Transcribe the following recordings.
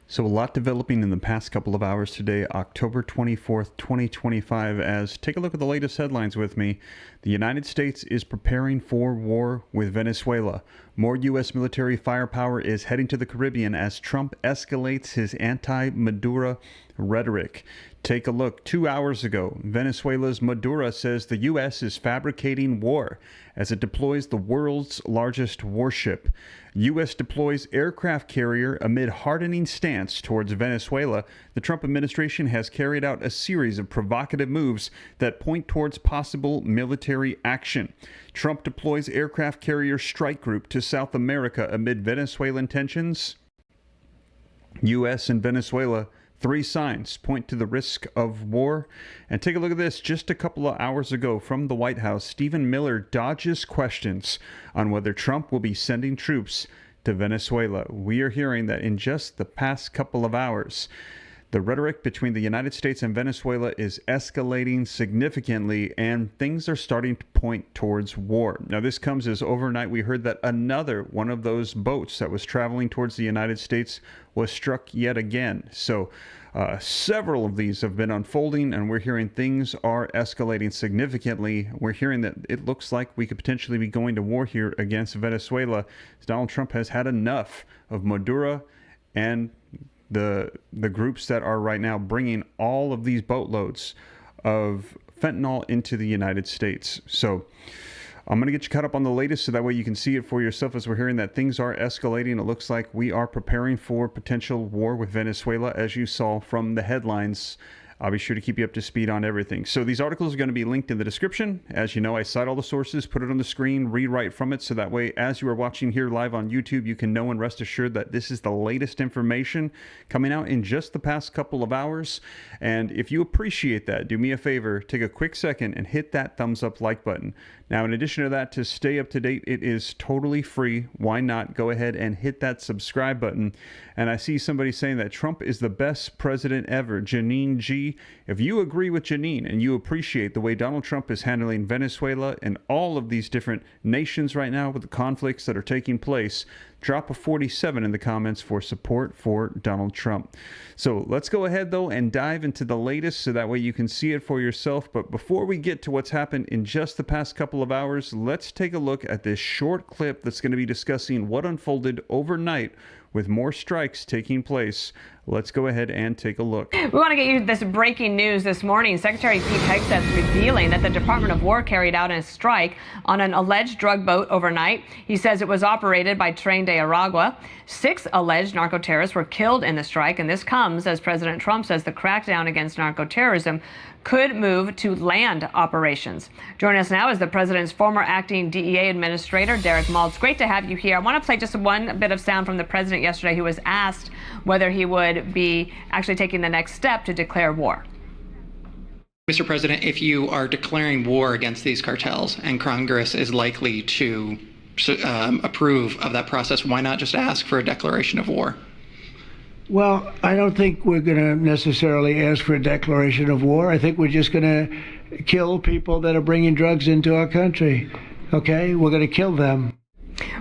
So a lot developing in the past couple of hours today, October 24th, 2025, as take a look at the latest headlines with me. The United States is preparing for war with Venezuela. More U.S. military firepower is heading to the Caribbean as Trump escalates his anti-Maduro rhetoric. Take a look. 2 hours ago, Venezuela's Maduro says the U.S. is fabricating war as it deploys the world's largest warship. U.S. deploys aircraft carrier amid hardening stance towards Venezuela. The Trump administration has carried out a series of provocative moves that point towards possible military action. Trump deploys aircraft carrier strike group to South America amid Venezuelan tensions. U.S. and Venezuela. 3 signs point to the risk of war. And take a look at this. Just a couple of hours ago from the White House, Stephen Miller dodges questions on whether Trump will be sending troops to Venezuela. We are hearing that in just the past couple of hours, the rhetoric between the United States and Venezuela is escalating significantly, and things are starting to point towards war. Now, this comes as overnight we heard that another one of those boats that was traveling towards the United States was struck yet again. So several of these have been unfolding, and we're hearing things are escalating significantly. We're hearing that it looks like we could potentially be going to war here against Venezuela. Donald Trump has had enough of Maduro and the groups that are right now bringing all of these boatloads of fentanyl into the United States. So I'm going to get you caught up on the latest so that way you can see it for yourself as we're hearing that things are escalating. It looks like we are preparing for potential war with Venezuela, as you saw from the headlines. I'll be sure to keep you up to speed on everything. So these articles are going to be linked in the description. As you know, I cite all the sources, put it on the screen, read right from it, so that way as you are watching here live on YouTube, you can know and rest assured that this is the latest information coming out in just the past couple of hours. And if you appreciate that, do me a favor, take a quick second and hit that thumbs up like button. Now, in addition to that, to stay up to date, it is totally free. Why not go ahead and hit that subscribe button? And I see somebody saying that Trump is the best president ever. Janine G. If you agree with Janine and you appreciate the way Donald Trump is handling Venezuela and all of these different nations right now with the conflicts that are taking place, drop a 47 in the comments for support for Donald Trump. So let's go ahead, though, and dive into the latest so that way you can see it for yourself. But before we get to what's happened in just the past couple of hours, let's take a look at this short clip that's going to be discussing what unfolded overnight with more strikes taking place. Let's go ahead and take a look. We want to get you this breaking news this morning. Secretary Pete Hegseth's revealing that the Department of War carried out a strike on an alleged drug boat overnight. He says it was operated by Tren de Aragua. 6 alleged narco-terrorists were killed in the strike, and this comes as President Trump says the crackdown against narco-terrorism could move to land operations. Joining us now is the president's former acting DEA administrator, Derek Maltz. Great to have you here. I want to play just one bit of sound from the president yesterday, who was asked whether he would be actually taking the next step to declare war. Mr. President, if you are declaring war against these cartels and Congress is likely to approve of that process, why not just ask for a declaration of war? Well, I don't think we're going to necessarily ask for a declaration of war. I think we're just going to kill people that are bringing drugs into our country. Okay? We're going to kill them.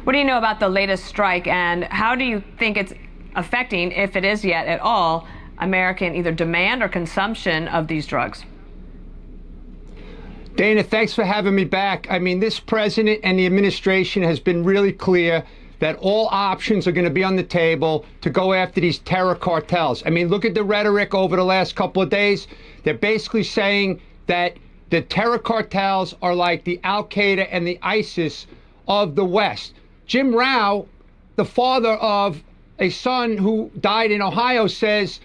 What do you know about the latest strike, and how do you think it's affecting, if it is yet at all, American either demand or consumption of these drugs? Dana, thanks for having me back. I mean, this president and the administration has been really clear that all options are going to be on the table to go after these terror cartels. I mean, look at the rhetoric over the last couple of days. They're basically saying that the terror cartels are like the Al-Qaeda and the ISIS of the West. Jim Rao, the father of a son who died in Ohio, says,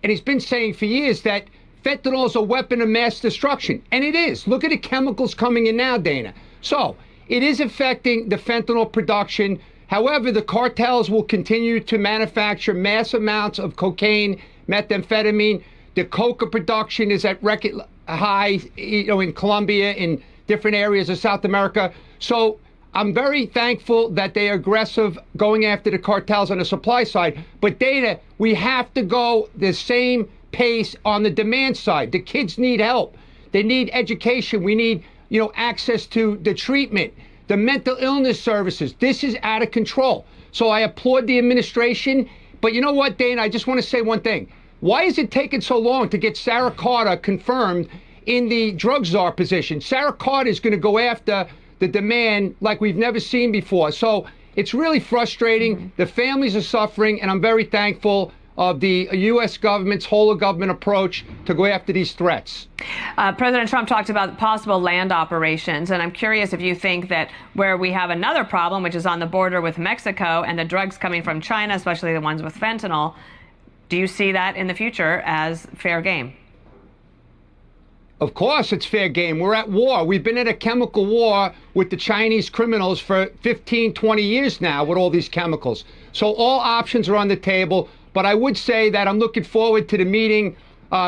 and he's been saying for years, that fentanyl is a weapon of mass destruction. And it is. Look at the chemicals coming in now, Dana. So it is affecting the fentanyl production. However, the cartels will continue to manufacture mass amounts of cocaine, methamphetamine. The coca production is at record high, in Colombia, in different areas of South America. So I'm very thankful that they are aggressive going after the cartels on the supply side. But Dana, we have to go the same pace on the demand side. The kids need help. They need education. We need, access to the treatment. The mental illness services. This is out of control. So I applaud the administration But you know what, Dana? I just want to say one thing. Why is it taking so long to get Sarah Carter confirmed in the drug czar position? Sarah Carter is going to go after the demand like we've never seen before. So it's really frustrating. The families are suffering, and I'm very thankful of the U.S. government's whole of government approach to go after these threats. President Trump talked about possible land operations, and I'm curious if you think that where we have another problem, which is on the border with Mexico and the drugs coming from China, especially the ones with fentanyl, do you see that in the future as fair game? Of course it's fair game. We're at war. We've been in a chemical war with the Chinese criminals for 15, 20 years now with all these chemicals. So all options are on the table. But I would say that I'm looking forward to the meeting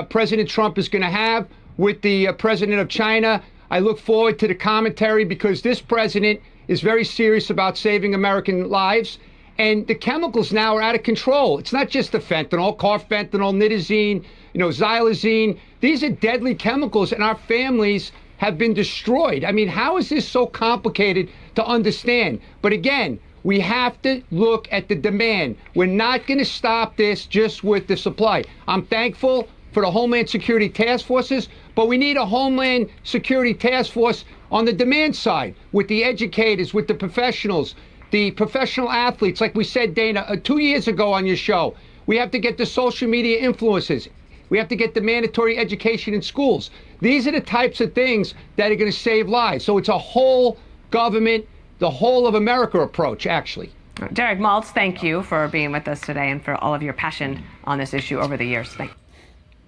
President Trump is going to have with the president of China. I look forward to the commentary because this president is very serious about saving American lives. And the chemicals now are out of control. It's not just the fentanyl, carfentanil, nitazene, xylazine. These are deadly chemicals, and our families have been destroyed. I mean, how is this so complicated to understand? But again, we have to look at the demand. We're not going to stop this just with the supply. I'm thankful for the Homeland Security task forces, but we need a Homeland Security task force on the demand side with the educators, with the professionals, the professional athletes. Like we said, Dana, 2 years ago on your show, we have to get the social media influencers. We have to get the mandatory education in schools. These are the types of things that are going to save lives. So it's a whole government, the whole of America approach, actually. Derek Maltz, thank you for being with us today and for all of your passion on this issue over the years. Thank you.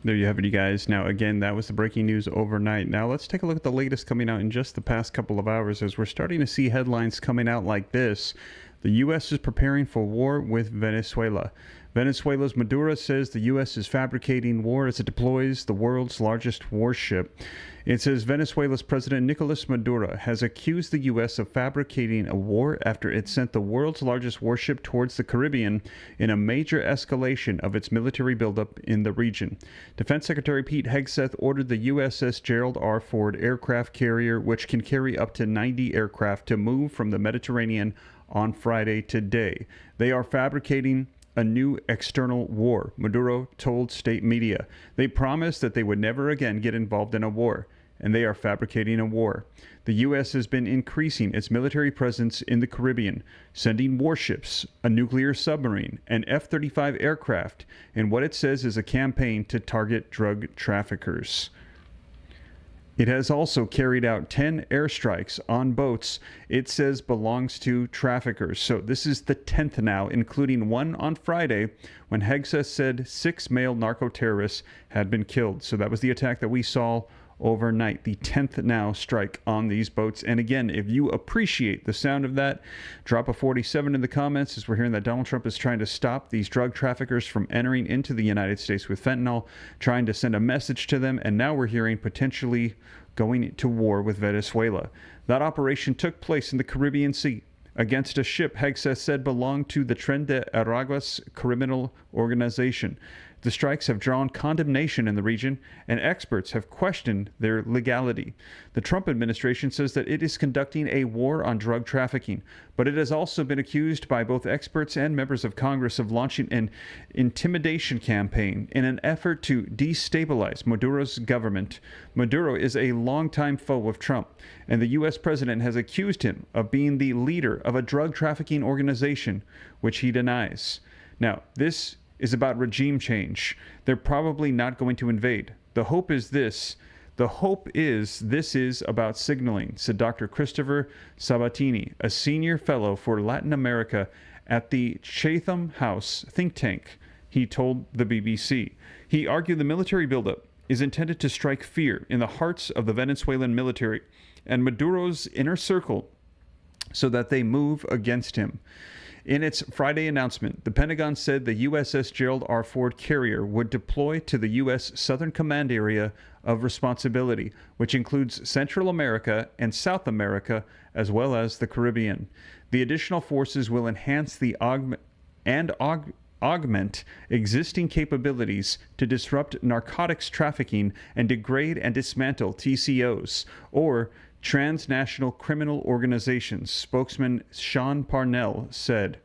There you have it, you guys. Now, again, that was the breaking news overnight. Now, let's take a look at the latest coming out in just the past couple of hours as we're starting to see headlines coming out like this. The U.S. is preparing for war with Venezuela. Venezuela's Maduro says the U.S. is fabricating war as it deploys the world's largest warship. It says Venezuela's President Nicolas Maduro has accused the U.S. of fabricating a war after it sent the world's largest warship towards the Caribbean in a major escalation of its military buildup in the region. Defense Secretary Pete Hegseth ordered the USS Gerald R. Ford aircraft carrier, which can carry up to 90 aircraft, to move from the Mediterranean on Friday today. They are fabricating a new external war, Maduro told state media. They promised that they would never again get involved in a war, and they are fabricating a war. The U.S. has been increasing its military presence in the Caribbean, sending warships, a nuclear submarine, and F-35 aircraft in what it says is a campaign to target drug traffickers. It has also carried out 10 airstrikes on boats it says belongs to traffickers. So this is the 10th now, including one on Friday when Hegseth said 6 male narco-terrorists had been killed. So that was the attack that we saw overnight, the 10th now strike on these boats. And again, if you appreciate the sound of that, drop a 47 in the comments, as we're hearing that Donald Trump is trying to stop these drug traffickers from entering into the United States with fentanyl, trying to send a message to them, and now we're hearing potentially going to war with Venezuela. That operation took place in the Caribbean Sea against a ship Hegseth said belonged to the Tren de Aragua's criminal organization. The strikes have drawn condemnation in the region, and experts have questioned their legality. The Trump administration says that it is conducting a war on drug trafficking, but it has also been accused by both experts and members of Congress of launching an intimidation campaign in an effort to destabilize Maduro's government. Maduro is a longtime foe of Trump, and the U.S. president has accused him of being the leader of a drug trafficking organization, which he denies. Now, this is about regime change. They're probably not going to invade. The hope is this is about signaling, said Dr. Christopher Sabatini, a senior fellow for Latin America at the Chatham House think tank. He told the BBC. He argued the military buildup is intended to strike fear in the hearts of the Venezuelan military and Maduro's inner circle so that they move against him. In its Friday announcement, the Pentagon said the USS Gerald R. Ford carrier would deploy to the U.S. Southern Command Area of Responsibility, which includes Central America and South America, as well as the Caribbean. The additional forces will enhance the augment existing capabilities to disrupt narcotics trafficking and degrade and dismantle TCOs, or transnational criminal organizations, spokesman Sean Parnell said.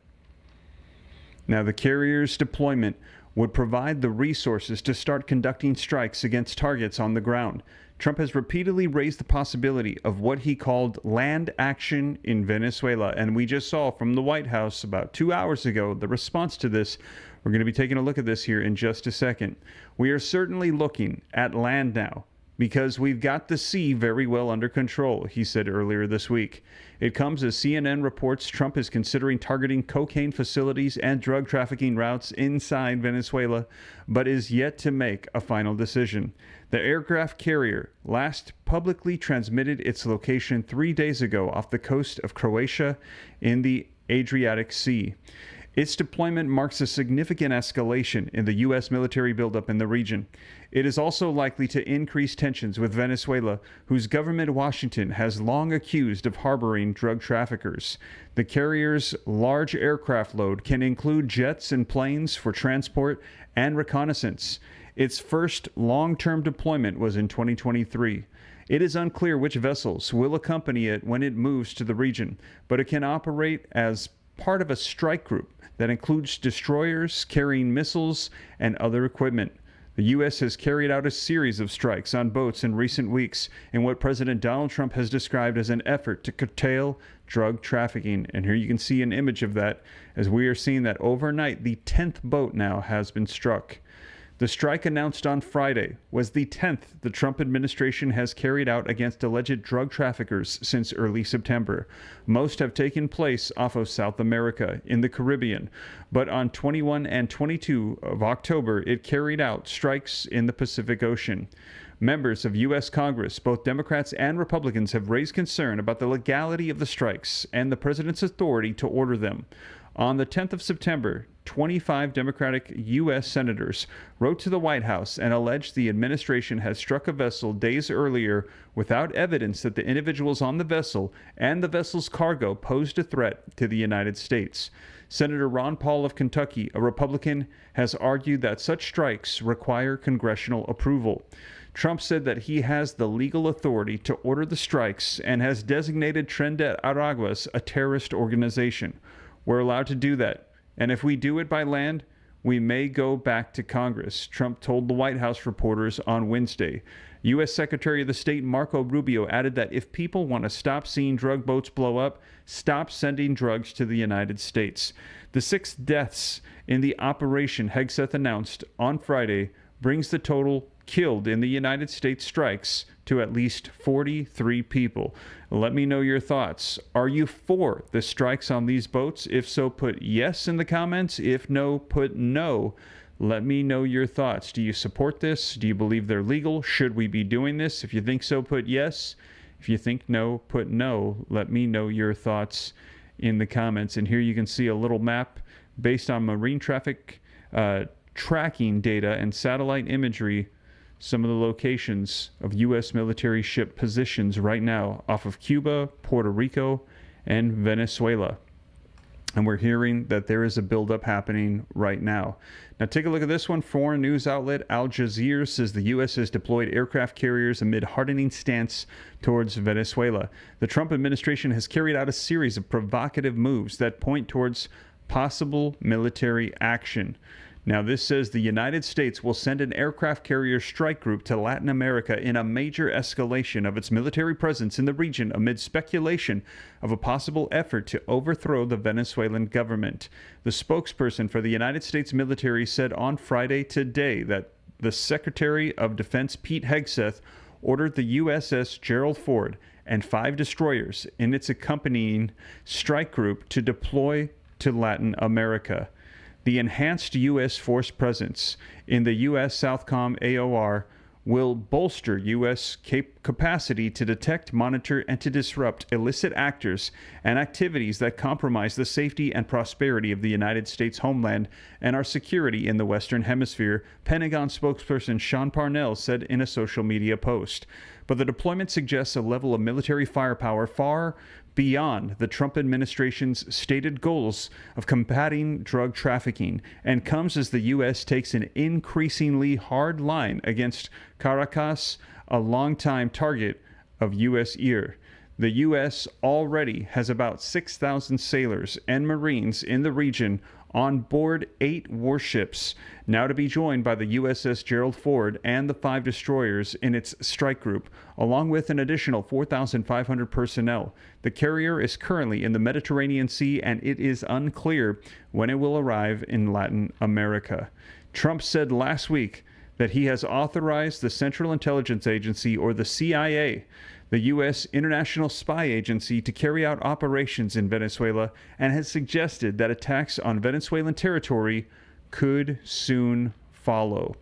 Now, the carrier's deployment would provide the resources to start conducting strikes against targets on the ground. Trump has repeatedly raised the possibility of what he called land action in Venezuela, and we just saw from the White House about 2 hours ago the response to this. We're going to be taking a look at this here in just a second. We are certainly looking at land now, because we've got the sea very well under control, he said earlier this week. It comes as CNN reports Trump is considering targeting cocaine facilities and drug trafficking routes inside Venezuela, but is yet to make a final decision. The aircraft carrier last publicly transmitted its location 3 days ago off the coast of Croatia in the Adriatic Sea. Its deployment marks a significant escalation in the U.S. military buildup in the region. It is also likely to increase tensions with Venezuela, whose government Washington has long accused of harboring drug traffickers. The carrier's large aircraft load can include jets and planes for transport and reconnaissance. Its first long-term deployment was in 2023. It is unclear which vessels will accompany it when it moves to the region, but it can operate as part of a strike group that includes destroyers carrying missiles and other equipment. The U.S. has carried out a series of strikes on boats in recent weeks in what President Donald Trump has described as an effort to curtail drug trafficking. And here you can see an image of that as we are seeing that overnight the 10th boat now has been struck. The strike announced on Friday was the 10th the Trump administration has carried out against alleged drug traffickers since early September. Most have taken place off of South America in the Caribbean, but on 21 and 22 of October, it carried out strikes in the Pacific Ocean. Members of U.S. Congress, both Democrats and Republicans, have raised concern about the legality of the strikes and the president's authority to order them. On the 10th of September, 25 Democratic U.S. senators wrote to the White House and alleged the administration had struck a vessel days earlier without evidence that the individuals on the vessel and the vessel's cargo posed a threat to the United States. Senator Ron Paul of Kentucky, a Republican, has argued that such strikes require congressional approval. Trump said that he has the legal authority to order the strikes and has designated Tren de Araguas a terrorist organization. We're allowed to do that. And if we do it by land, we may go back to Congress, Trump told the White House reporters on Wednesday. U.S. Secretary of State Marco Rubio added that if people want to stop seeing drug boats blow up, stop sending drugs to the United States. The 6 deaths in the operation Hegseth announced on Friday brings the total killed in the United States strikes to at least 43 people. Let me know your thoughts. Are you for the strikes on these boats? If so, put yes in the comments. If no, put no. Let me know your thoughts. Do you support this? Do you believe they're legal? Should we be doing this? If you think so, put yes. If you think no, put no. Let me know your thoughts in the comments. And here you can see a little map based on marine traffic tracking data and satellite imagery, some of the locations of U.S. military ship positions right now off of Cuba, Puerto Rico, and Venezuela. And we're hearing that there is a buildup happening right now. Now take a look at this one. Foreign news outlet Al Jazeera says the U.S. has deployed aircraft carriers amid hardening stance towards Venezuela. The Trump administration has carried out a series of provocative moves that point towards possible military action. Now, this says the United States will send an aircraft carrier strike group to Latin America in a major escalation of its military presence in the region amid speculation of a possible effort to overthrow the Venezuelan government. The spokesperson for the United States military said on Friday today that the Secretary of Defense Pete Hegseth ordered the USS Gerald Ford and 5 destroyers in its accompanying strike group to deploy to Latin America. The enhanced U.S. force presence in the U.S. Southcom AOR will bolster U.S. capacity to detect, monitor, and to disrupt illicit actors and activities that compromise the safety and prosperity of the United States homeland and our security in the Western Hemisphere, Pentagon spokesperson Sean Parnell said in a social media post. But the deployment suggests a level of military firepower far beyond the Trump administration's stated goals of combating drug trafficking and comes as the U.S. takes an increasingly hard line against Caracas, a longtime target of U.S. ear. The U.S. already has about 6,000 sailors and Marines in the region On board 8 warships, now to be joined by the USS Gerald Ford and the 5 destroyers in its strike group, along with an additional 4,500 personnel. The carrier is currently in the Mediterranean Sea, and it is unclear when it will arrive in Latin America. Trump said last week that he has authorized the Central Intelligence Agency, or the CIA, the U.S. International Spy Agency, to carry out operations in Venezuela, and has suggested that attacks on Venezuelan territory could soon follow.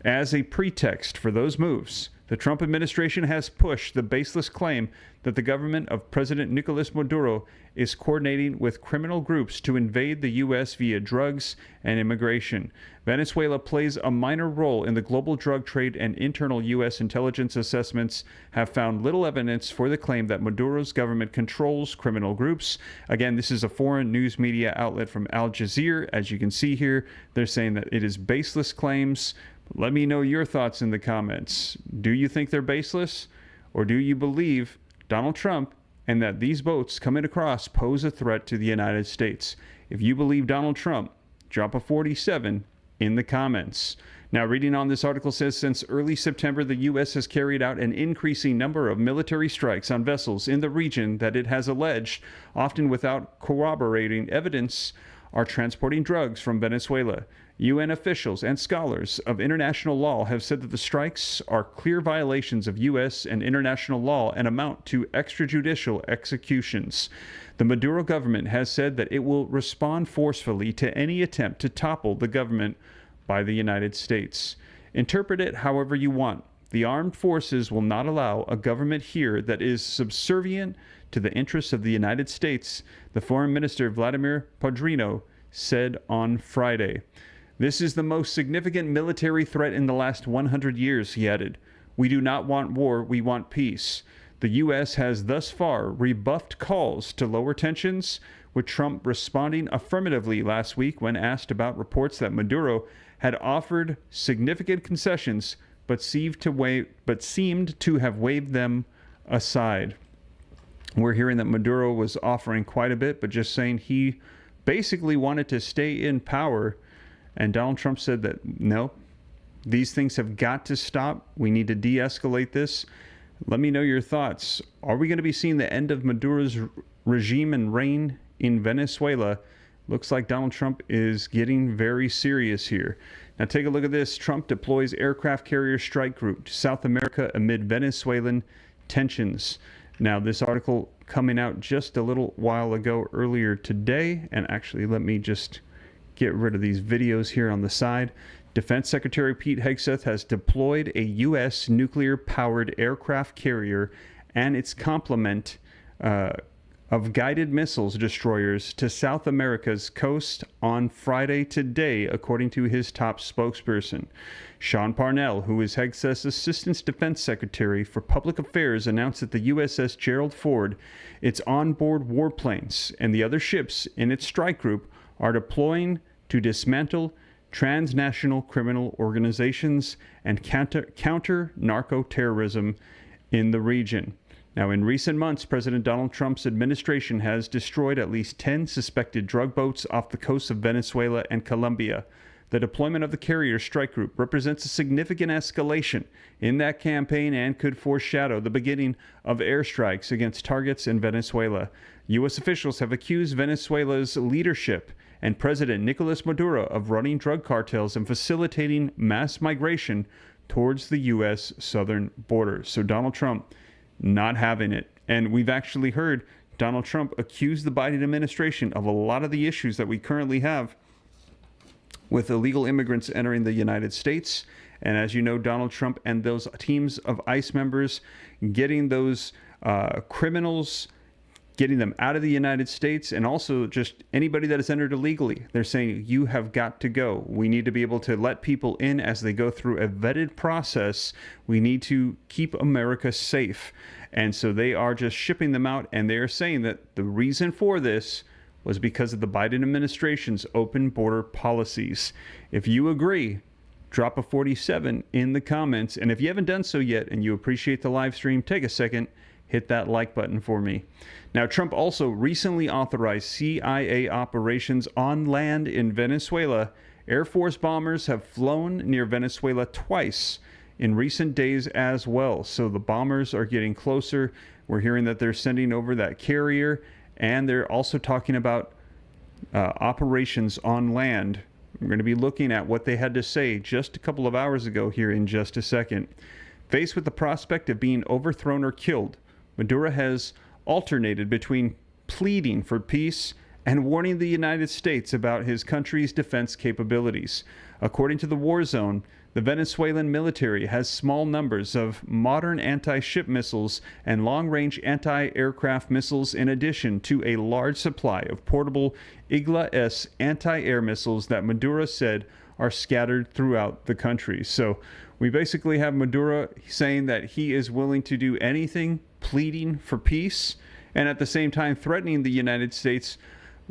As a pretext for those moves, the Trump administration has pushed the baseless claim that the government of President Nicolas Maduro is coordinating with criminal groups to invade the U.S. via drugs and immigration. Venezuela plays a minor role in the global drug trade, and internal U.S. intelligence assessments have found little evidence for the claim that Maduro's government controls criminal groups. Again, this is a foreign news media outlet from Al Jazeera. As you can see here, they're saying that it is baseless claims. Let me know your thoughts in the comments. Do you think they're baseless, or do you believe Donald Trump and that these boats coming across pose a threat to the United States? If you believe Donald Trump, drop a 47 in the comments. Now, reading on, this article says, since early September, the U.S. has carried out an increasing number of military strikes on vessels in the region that it has alleged, often without corroborating evidence, are transporting drugs from Venezuela. UN officials and scholars of international law have said that the strikes are clear violations of U.S. and international law and amount to extrajudicial executions. The Maduro government has said that it will respond forcefully to any attempt to topple the government by the United States. Interpret it however you want. The armed forces will not allow a government here that is subservient to the interests of the United States, the Foreign Minister Vladimir Padrino said on Friday. This is the most significant military threat in the last 100 years, he added. We do not want war, we want peace. The U.S. has thus far rebuffed calls to lower tensions, with Trump responding affirmatively last week when asked about reports that Maduro had offered significant concessions but seemed to have waved them aside. We're hearing that Maduro was offering quite a bit, but just saying he basically wanted to stay in power. And Donald Trump said that, no, these things have got to stop. We need to de-escalate this. Let me know your thoughts. Are we going to be seeing the end of Maduro's regime and reign in Venezuela? Looks like Donald Trump is getting very serious here. Now take a look at this. Trump deploys aircraft carrier strike group to South America amid Venezuelan tensions. Now, this article coming out just a little while ago, earlier today, and actually let me just get rid of these videos here on the side. Defense Secretary Pete Hegseth has deployed a U.S. nuclear-powered aircraft carrier and its complement of guided missiles destroyers to South America's coast on Friday today, according to his top spokesperson. Sean Parnell, who is Hegseth's Assistant Defense Secretary for Public Affairs, announced that the USS Gerald Ford, its onboard warplanes, and the other ships in its strike group are deploying to dismantle transnational criminal organizations and counter narco-terrorism in the region. Now, in recent months, President Donald Trump's administration has destroyed at least 10 suspected drug boats off the coasts of Venezuela and Colombia. The deployment of the carrier strike group represents a significant escalation in that campaign and could foreshadow the beginning of airstrikes against targets in Venezuela. U.S. officials have accused Venezuela's leadership and President Nicolas Maduro of running drug cartels and facilitating mass migration towards the U.S. southern border. So Donald Trump not having it. And we've actually heard Donald Trump accuse the Biden administration of a lot of the issues that we currently have with illegal immigrants entering the United States. And as you know, Donald Trump and those teams of ICE members getting those criminals, getting them out of the United States, and also just anybody that has entered illegally. They're saying, you have got to go. We need to be able to let people in as they go through a vetted process. We need to keep America safe. And so they are just shipping them out, and they are saying that the reason for this was because of the Biden administration's open border policies. If you agree, drop a 47 in the comments. And if you haven't done so yet and you appreciate the live stream, take a second, hit that like button for me. Now, Trump also recently authorized CIA operations on land in Venezuela. Air Force bombers have flown near Venezuela twice in recent days as well. So the bombers are getting closer. We're hearing that they're sending over that carrier, and they're also talking about operations on land. We're going to be looking at what they had to say just a couple of hours ago here in just a second. Faced with the prospect of being overthrown or killed, Maduro has alternated between pleading for peace and warning the United States about his country's defense capabilities. According to the War Zone, the Venezuelan military has small numbers of modern anti-ship missiles and long-range anti-aircraft missiles, in addition to a large supply of portable Igla-S anti-air missiles that Maduro said are scattered throughout the country. So we basically have Maduro saying that he is willing to do anything, pleading for peace, and at the same time threatening the United States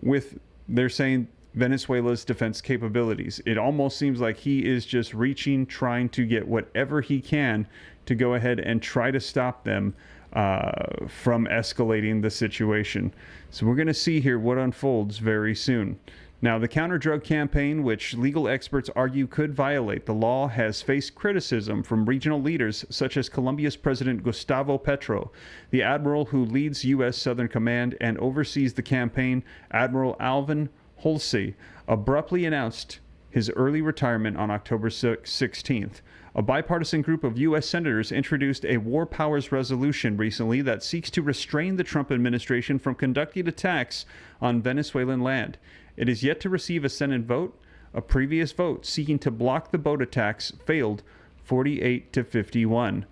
with, they're saying, Venezuela's defense capabilities. It almost seems like he is just reaching, trying to get whatever he can to go ahead and try to stop them from escalating the situation. So we're going to see here what unfolds very soon. Now, the counter-drug campaign, which legal experts argue could violate the law, has faced criticism from regional leaders such as Colombia's President Gustavo Petro. The admiral who leads U.S. Southern Command and oversees the campaign, Admiral Alvin Halsey, abruptly announced his early retirement on October 16th. A bipartisan group of U.S. senators introduced a war powers resolution recently that seeks to restrain the Trump administration from conducting attacks on Venezuelan land. It is yet to receive a Senate vote. A previous vote seeking to block the boat attacks failed 48 to 51.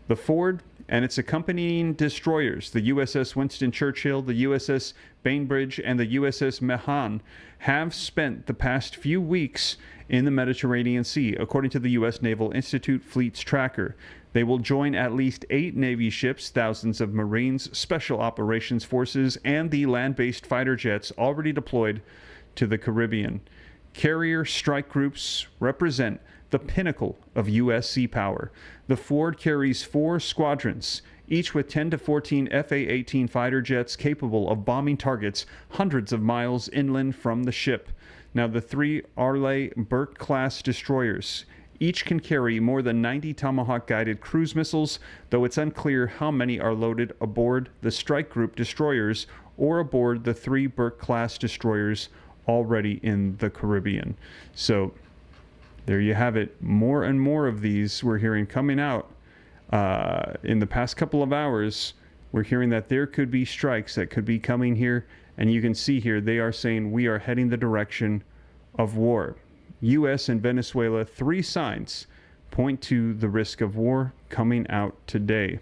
The Ford and its accompanying destroyers, the USS Winston Churchill, the USS Bainbridge, and the USS Mahan, have spent the past few weeks in the Mediterranean Sea, according to the U.S. Naval Institute Fleets Tracker. They will join at least 8 Navy ships, thousands of Marines, Special Operations Forces, and the land-based fighter jets already deployed to the Caribbean. Carrier strike groups represent the pinnacle of U.S. sea power. The Ford carries 4 squadrons, each with 10 to 14 FA-18 fighter jets capable of bombing targets hundreds of miles inland from the ship. Now, the 3 Arleigh-Burke-class destroyers each can carry more than 90 Tomahawk-guided cruise missiles, though it's unclear how many are loaded aboard the strike group destroyers or aboard the 3 Burke-class destroyers already in the Caribbean. So there you have it. More and more of these we're hearing coming out in the past couple of hours. We're hearing that there could be strikes that could be coming here, and you can see here they are saying we are heading the direction of war. U.S. and Venezuela, 3 signs point to the risk of war coming out today.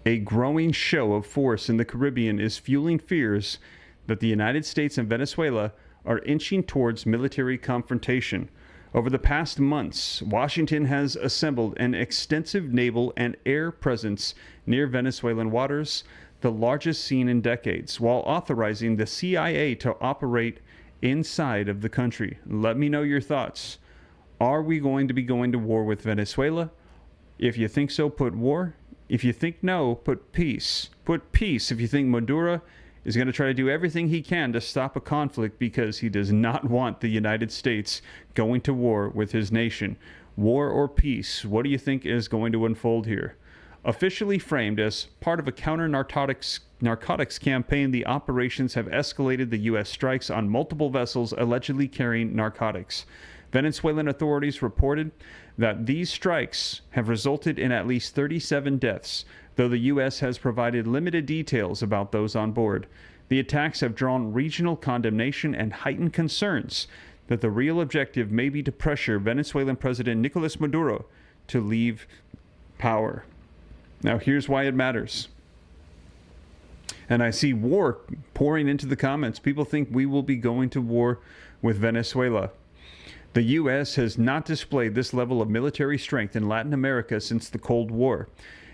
A growing show of force in the Caribbean is fueling fears that the United States and Venezuela are inching towards military confrontation. Over the past months, Washington has assembled an extensive naval and air presence near Venezuelan waters, the largest seen in decades, while authorizing the CIA to operate inside of the country. Let me know your thoughts. Are we going to be going to war with Venezuela? If you think so, put war. If you think no, put peace. Put peace if you think Maduro is going to try to do everything he can to stop a conflict because he does not want the United States going to war with his nation. War or peace? What do you think is going to unfold here? Officially framed as part of a counter-narcotics campaign, the operations have escalated the U.S. strikes on multiple vessels allegedly carrying narcotics. Venezuelan authorities reported that these strikes have resulted in at least 37 deaths, though the U.S. has provided limited details about those on board. The attacks have drawn regional condemnation and heightened concerns that the real objective may be to pressure Venezuelan President Nicolas Maduro to leave power. Now, here's why it matters. And I see war pouring into the comments. People think we will be going to war with Venezuela. The U.S. has not displayed this level of military strength in Latin America since the Cold War.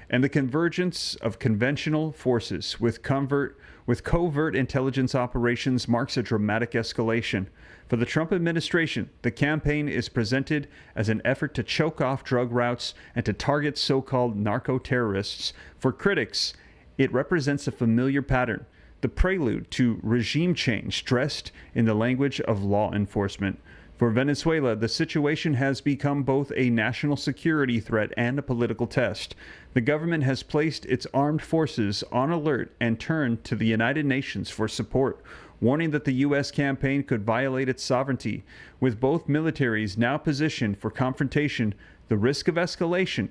And the convergence of conventional forces with covert with covert intelligence operations marks a dramatic escalation. For the Trump administration, the campaign is presented as an effort to choke off drug routes and to target so-called narco-terrorists. For critics, it represents a familiar pattern, the prelude to regime change dressed in the language of law enforcement. For Venezuela, the situation has become both a national security threat and a political test. The government has placed its armed forces on alert and turned to the United Nations for support, warning that the U.S. campaign could violate its sovereignty. With both militaries now positioned for confrontation, the risk of escalation,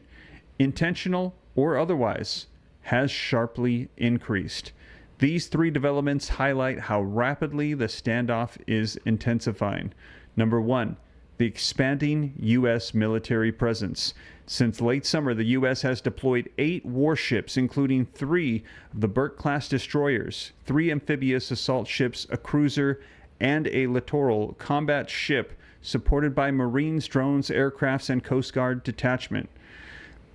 intentional or otherwise, has sharply increased. These three developments highlight how rapidly the standoff is intensifying. Number one, the expanding U.S. military presence. Since late summer, the U.S. has deployed 8 warships, including 3 of the Burke-class destroyers, 3 amphibious assault ships, a cruiser, and a littoral combat ship supported by Marines, drones, aircrafts, and Coast Guard detachment.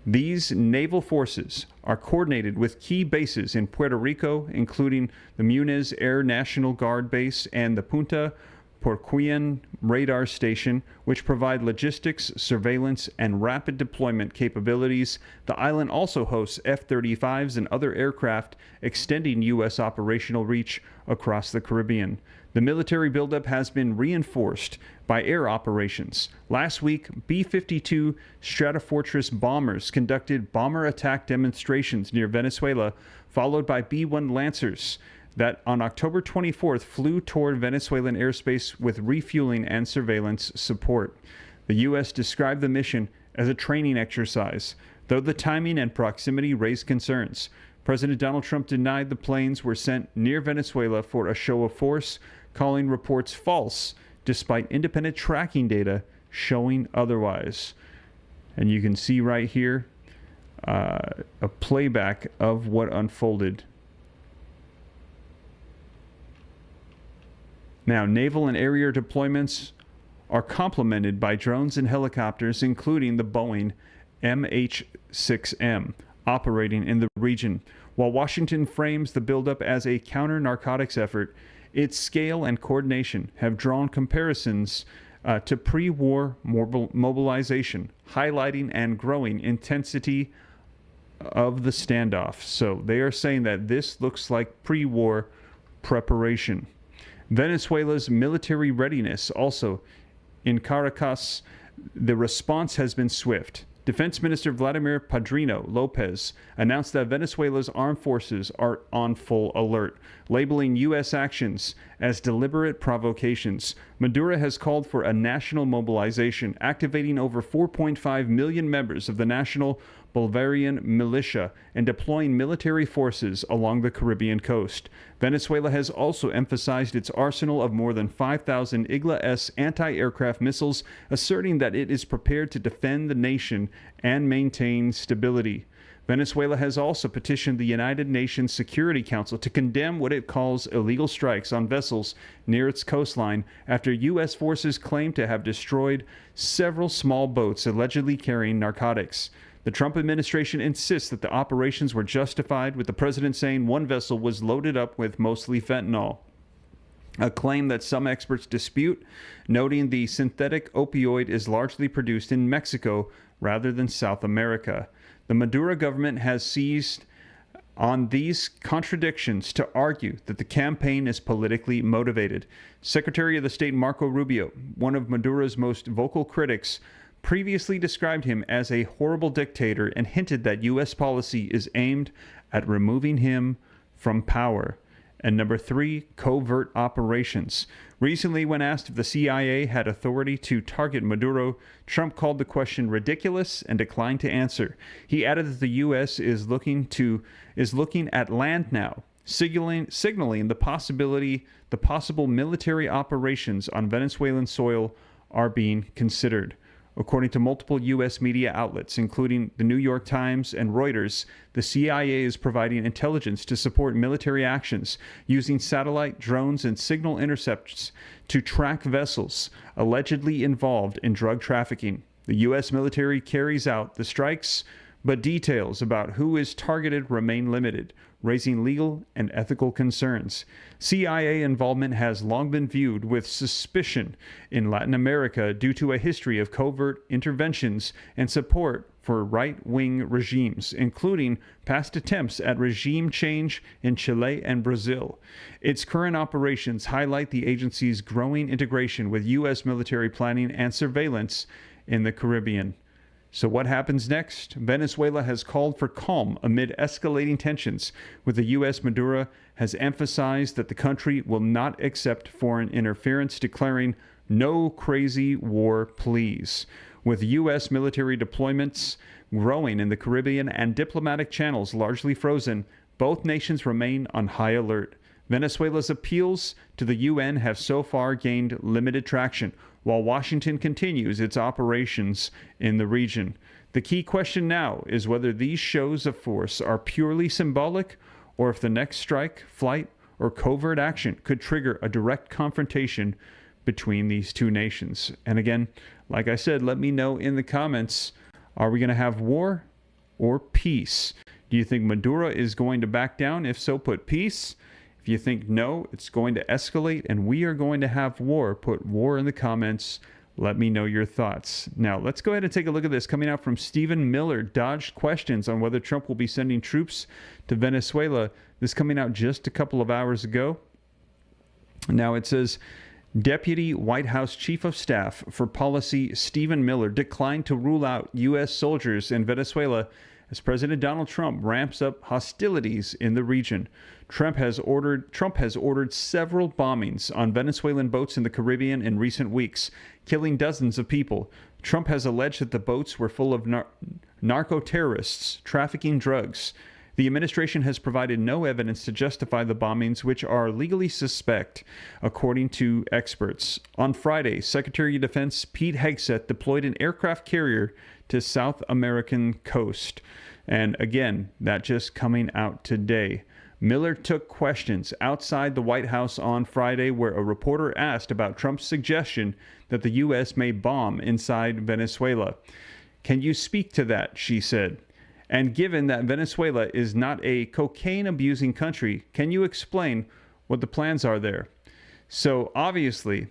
These naval forces are coordinated with key bases in Puerto Rico, including the Muniz Air National Guard Base and the Punta Porcuyan radar station, which provide logistics, surveillance, and rapid deployment capabilities. The island also hosts F-35s and other aircraft, extending U.S. operational reach across the Caribbean. The military buildup has been reinforced by air operations. Last week, B-52 Stratofortress bombers conducted bomber attack demonstrations near Venezuela, followed by B-1 Lancers that on October 24th flew toward Venezuelan airspace with refueling and surveillance support. The U.S. described the mission as a training exercise, though the timing and proximity raised concerns. President Donald Trump denied the planes were sent near Venezuela for a show of force, calling reports false, despite independent tracking data showing otherwise. And you can see right here a playback of what unfolded. Now, naval and aerial deployments are complemented by drones and helicopters, including the Boeing MH-6M, operating in the region. While Washington frames the buildup as a counter-narcotics effort, its scale and coordination have drawn comparisons to pre-war mobilization, highlighting and growing intensity of the standoff. So they are saying that this looks like pre-war preparation. Venezuela's military readiness also. In Caracas, the response has been swift. Defense Minister Vladimir Padrino Lopez announced that Venezuela's armed forces are on full alert, labeling U.S. actions as deliberate provocations. Maduro has called for a national mobilization, activating over 4.5 million members of the National Bolivarian militia and deploying military forces along the Caribbean coast. Venezuela has also emphasized its arsenal of more than 5,000 Igla-S anti-aircraft missiles, asserting that it is prepared to defend the nation and maintain stability. Venezuela has also petitioned the United Nations Security Council to condemn what it calls illegal strikes on vessels near its coastline after U.S. forces claim to have destroyed several small boats allegedly carrying narcotics. The Trump administration insists that the operations were justified, with the president saying one vessel was loaded up with mostly fentanyl, a claim that some experts dispute, noting the synthetic opioid is largely produced in Mexico rather than South America. The Maduro government has seized on these contradictions to argue that the campaign is politically motivated. Secretary of State Marco Rubio, one of Maduro's most vocal critics, previously described him as a horrible dictator and hinted that U.S. policy is aimed at removing him from power. And number 3, covert operations. Recently, when asked if the CIA had authority to target Maduro, Trump called the question ridiculous and declined to answer. He added that the U.S. is looking at land now, signaling the possible military operations on Venezuelan soil are being considered. According to multiple U.S. media outlets, including the New York Times and Reuters, the CIA is providing intelligence to support military actions using satellite, drones, and signal intercepts to track vessels allegedly involved in drug trafficking. The U.S. military carries out the strikes, but details about who is targeted remain limited. raising legal and ethical concerns. CIA involvement has long been viewed with suspicion in Latin America due to a history of covert interventions and support for right-wing regimes, including past attempts at regime change in Chile and Brazil. Its current operations highlight the agency's growing integration with U.S. military planning and surveillance in the Caribbean. So what happens next? Venezuela has called for calm amid escalating tensions, with the U.S. Maduro has emphasized that the country will not accept foreign interference, declaring no crazy war, please. With U.S. military deployments growing in the Caribbean and diplomatic channels largely frozen, both nations remain on high alert. Venezuela's appeals to the UN have so far gained limited traction, while Washington continues its operations in the region. The key question now is whether these shows of force are purely symbolic, or if the next strike, flight, or covert action could trigger a direct confrontation between these two nations. And again, like I said, let me know in the comments, are we going to have war or peace? Do you think Maduro is going to back down? If so, put peace. If you think no, it's going to escalate and we are going to have war, put war in the comments. Let me know your thoughts. Now, let's go ahead and take a look at this. Coming out from Stephen Miller, dodged questions on whether Trump will be sending troops to Venezuela. This coming out just a couple of hours ago. Now it says, Deputy White House Chief of Staff for Policy Stephen Miller declined to rule out U.S. soldiers in Venezuela as President Donald Trump ramps up hostilities in the region. Trump has ordered several bombings on Venezuelan boats in the Caribbean in recent weeks, killing dozens of people. Trump has alleged that the boats were full of narco-terrorists trafficking drugs. The administration has provided no evidence to justify the bombings, which are legally suspect, according to experts. On Friday, Secretary of Defense Pete Hegseth deployed an aircraft carrier to South American coast. And again, that just coming out today. Miller took questions outside the White House on Friday, where a reporter asked about Trump's suggestion that the U.S. may bomb inside Venezuela. Can you speak to that? She said. And given that Venezuela is not a cocaine-abusing country, can you explain what the plans are there? So obviously,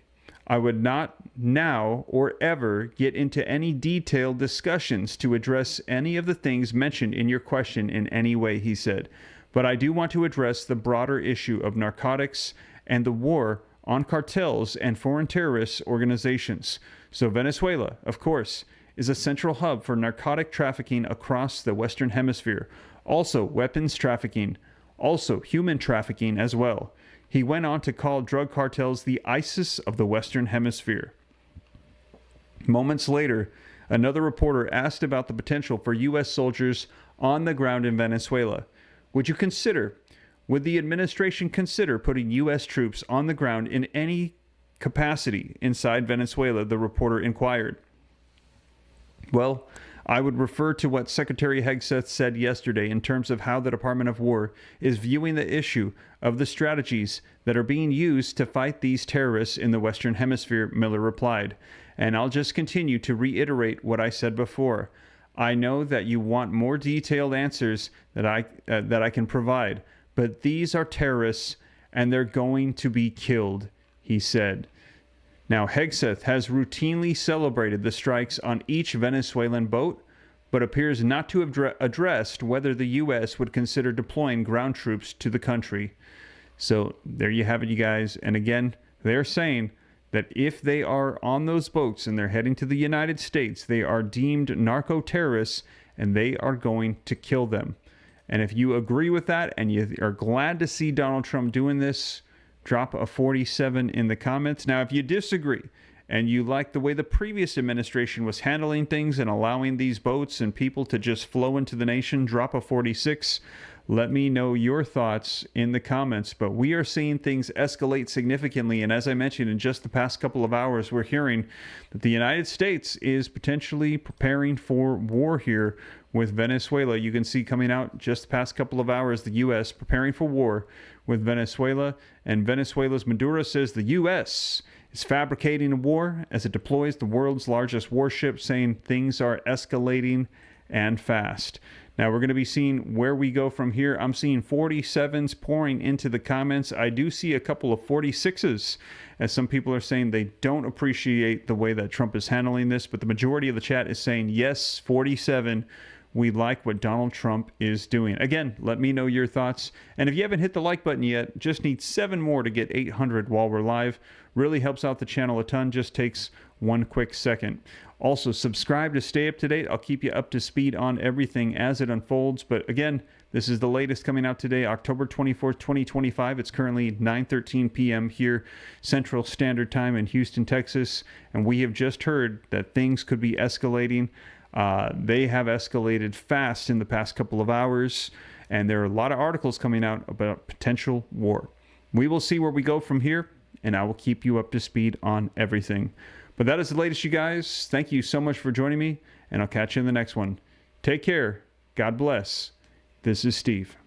I would not now or ever get into any detailed discussions to address any of the things mentioned in your question in any way, he said. But I do want to address the broader issue of narcotics and the war on cartels and foreign terrorist organizations. So Venezuela, of course, is a central hub for narcotic trafficking across the Western Hemisphere. Also weapons trafficking, also human trafficking as well. He went on to call drug cartels the ISIS of the Western Hemisphere. Moments later, another reporter asked about the potential for U.S. soldiers on the ground in Venezuela. Would the administration consider putting U.S. troops on the ground in any capacity inside Venezuela, the reporter inquired. Well, I would refer to what Secretary Hegseth said yesterday in terms of how the Department of War is viewing the issue of the strategies that are being used to fight these terrorists in the Western Hemisphere, Miller replied. And I'll just continue to reiterate what I said before. I know that you want more detailed answers that I can provide, but these are terrorists and they're going to be killed, he said. Now, Hegseth has routinely celebrated the strikes on each Venezuelan boat, but appears not to have addressed whether the U.S. would consider deploying ground troops to the country. So there you have it, you guys. And again, they're saying that if they are on those boats and they're heading to the United States, they are deemed narco-terrorists and they are going to kill them. And if you agree with that and you are glad to see Donald Trump doing this, drop a 47 in the comments. Now, if you disagree and you like the way the previous administration was handling things and allowing these boats and people to just flow into the nation, drop a 46. Let me know your thoughts in the comments. But we are seeing things escalate significantly. And as I mentioned, in just the past couple of hours, we're hearing that the United States is potentially preparing for war here with Venezuela. You can see coming out just the past couple of hours, the U.S. preparing for war with Venezuela. And Venezuela's Maduro says the U.S. is fabricating a war as it deploys the world's largest warship, saying things are escalating and fast. Now we're going to be seeing where we go from here. I'm seeing 47s pouring into the comments. I do see a couple of 46s, as some people are saying they don't appreciate the way that Trump is handling this, but the majority of the chat is saying yes, 47. We like what Donald Trump is doing. Again, let me know your thoughts. And if you haven't hit the like button yet, just need 7 more to get 800 while we're live. Really helps out the channel a ton. Just takes 1 quick second. Also, subscribe to stay up to date. I'll keep you up to speed on everything as it unfolds. But again, this is the latest coming out today, October 24th, 2025. It's currently 9:13 p.m. here, Central Standard Time in Houston, Texas. And we have just heard that things could be escalating. They have escalated fast in the past couple of hours, and there are a lot of articles coming out about potential war. We will see where we go from here, and I will keep you up to speed on everything. But that is the latest, you guys. Thank you so much for joining me, and I'll catch you in the next one. Take care. God bless. This is Steve.